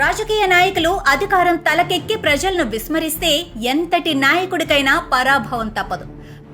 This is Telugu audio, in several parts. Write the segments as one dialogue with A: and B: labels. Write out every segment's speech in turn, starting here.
A: రాజకీయ నాయకులు అధికారం తలకెక్కి ప్రజలను విస్మరిస్తే ఎంతటి నాయకుడికైనా పరాభవం తప్పదు.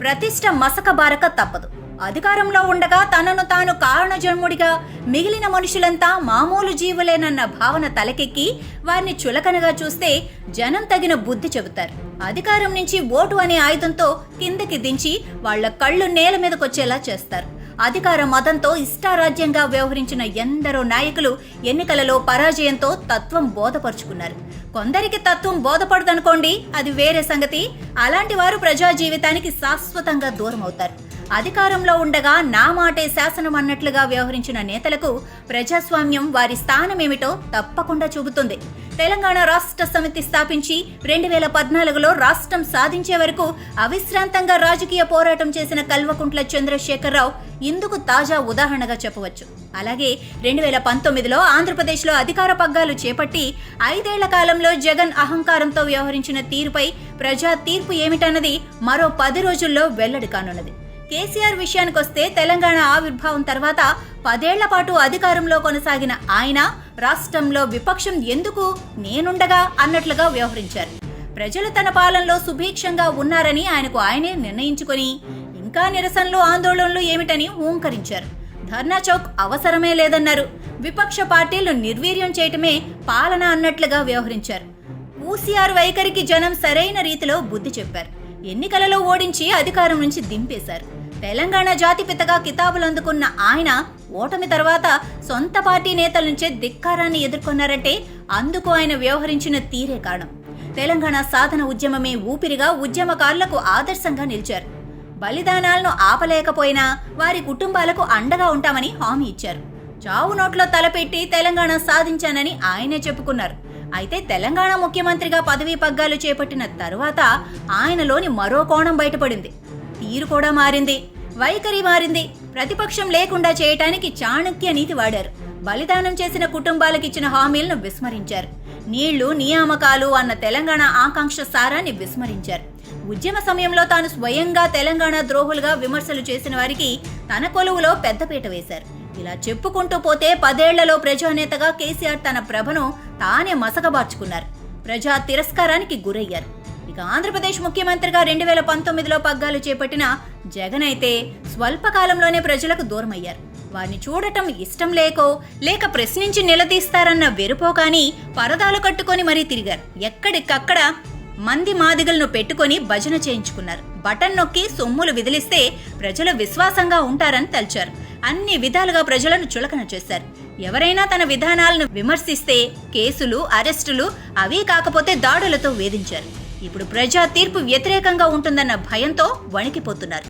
A: ప్రతిష్ట మసకబారక తప్పదు. అధికారంలో ఉండగా తనను తాను కారణజన్ముడిగా, మిగిలిన మనుషులంతా మామూలు జీవులేనన్న భావన తలకెక్కి వారిని చులకనగా చూస్తే జనం తగిన బుద్ధి చెబుతారు. అధికారం నుంచి ఓటు అనే ఆయుధంతో కిందకి దించి వాళ్ల కళ్ళు నేల మీదకొచ్చేలా చేస్తారు. అధికార మదంతో ఇష్టారాజ్యంగా వ్యవహరించిన ఎందరో నాయకులు ఎన్నికలలో పరాజయంతో తత్వం బోధపరుచుకున్నారు. కొందరికి తత్వం బోధపడదనుకోండి, అది వేరే సంగతి. అలాంటి వారు ప్రజా జీవితానికి శాశ్వతంగా దూరం అవుతారు. అధికారంలో ఉండగా నా మాటే శాసనం అన్నట్లుగా వ్యవహరించిన నేతలకు ప్రజాస్వామ్యం వారి స్థానమేమిటో తప్పకుండా చూపుతుంది. తెలంగాణ రాష్ట్ర సమితి స్థాపించి 2014లో రాష్ట్రం సాధించే వరకు అవిశ్రాంతంగా రాజకీయ పోరాటం చేసిన కల్వకుంట్ల చంద్రశేఖరరావు ఇందుకు తాజా ఉదాహరణగా చెప్పవచ్చు. అలాగే 2019లో ఆంధ్రప్రదేశ్లో అధికార పగ్గాలు చేపట్టి 5 ఏళ్ల కాలంలో జగన్ అహంకారంతో వ్యవహరించిన తీరుపై ప్రజా తీర్పు ఏమిటన్నది మరో 10 రోజుల్లో వెల్లడి కానున్నది. కేసీఆర్ విషయానికొస్తే తెలంగాణ ఆవిర్భావం తర్వాత 10 ఏళ్ల పాటు అధికారంలో కొనసాగిన ఆయన రాష్ట్రంలో విపక్షం ఎందుకు నేనుండగా అన్నట్లుగా వ్యవహరించారు. ప్రజలు తన పాలనలో సుభిక్షంగా ఉన్నారని ఆయనకు ఆయనే నిర్ణయించుకొని ఇంకా నిరసనలు ఆందోళనలు ఏమిటని హూంకరించారు. ధర్నా చౌక్ అవసరమే లేదన్నారు. విపక్ష పార్టీలను నిర్వీర్యం చేయటమే పాలన అన్నట్లుగా వ్యవహరించారు. కేసీఆర్ వైఖరికి జనం సరైన రీతిలో బుద్ధి చెప్పారు. ఎన్నికలలో ఓడించి అధికారం నుంచి దింపేశారు. తెలంగాణ జాతిపితగా కితాబులు అందుకున్న ఆయన ఓటమి తర్వాత సొంత పార్టీ నేతల నుంచే ధిక్కారాన్ని ఎదుర్కొన్నారంటే అందుకు ఆయన వ్యవహరించిన తీరే కారణం. తెలంగాణ సాధన ఉద్యమమే ఊపిరిగా ఉద్యమకారులకు ఆదర్శంగా నిలిచారు. బలిదానాలను ఆపలేకపోయినా వారి కుటుంబాలకు అండగా ఉంటామని హామీ ఇచ్చారు. చావు నోట్లో తలపెట్టి తెలంగాణ సాధించానని ఆయనే చెప్పుకున్నారు. అయితే తెలంగాణ ముఖ్యమంత్రిగా పదవీ పగ్గాలు చేపట్టిన తరువాత ఆయనలోని మరో కోణం బయటపడింది. తీరు కూడా మారింది, వైఖరి మారింది. ప్రతిపక్షం లేకుండా చేయటానికి చాణక్య నీతి వాడారు. బలిదానం చేసిన కుటుంబాలకు ఇచ్చిన హామీలను విస్మరించారు. నీళ్లు, నియామకాలు అన్న తెలంగాణ ఆకాంక్ష సారాన్ని విస్మరించారు. ఉద్యమ సమయంలో తాను స్వయంగా తెలంగాణ ద్రోహులుగా విమర్శలు చేసిన వారికి తన కొలువులో పెద్దపీట వేశారు. ఇలా చెప్పుకుంటూ పోతే 10 ఏళ్లలో ప్రజానేతగా కేసీఆర్ తన ప్రభను తానే మసకబార్చుకున్నారు. ప్రజా తిరస్కారానికి గురయ్యారు. ఇక ఆంధ్రప్రదేశ్ ముఖ్యమంత్రిగా 2019లో పగ్గాలు చేపట్టిన జగన్ అయితే స్వల్పకాలంలోనే ప్రజలకు దూరమయ్యారు. వారిని చూడటం ఇష్టం లేక ప్రశ్నించి నిలదీస్తారన్న వెరుపో కానీ పరదాలు కట్టుకొని మరీ తిరిగారు. ఎక్కడికక్కడ మంది మాదిగలను పెట్టుకొని భజన చేయించుకున్నారు. బటన్ నొక్కి సొమ్ములు విదిలిస్తే ప్రజలు విశ్వాసంగా ఉంటారని తలచారు. అన్ని విధాలుగా ప్రజలను చులకన చేశారు. ఎవరైనా తన విధానాలను విమర్శిస్తే కేసులు, అరెస్టులు, అవీ కాకపోతే దాడులతో వేధించారు. ఇప్పుడు ప్రజా తీర్పు వ్యతిరేకంగా ఉంటుందన్న భయంతో వణికిపోతున్నారు.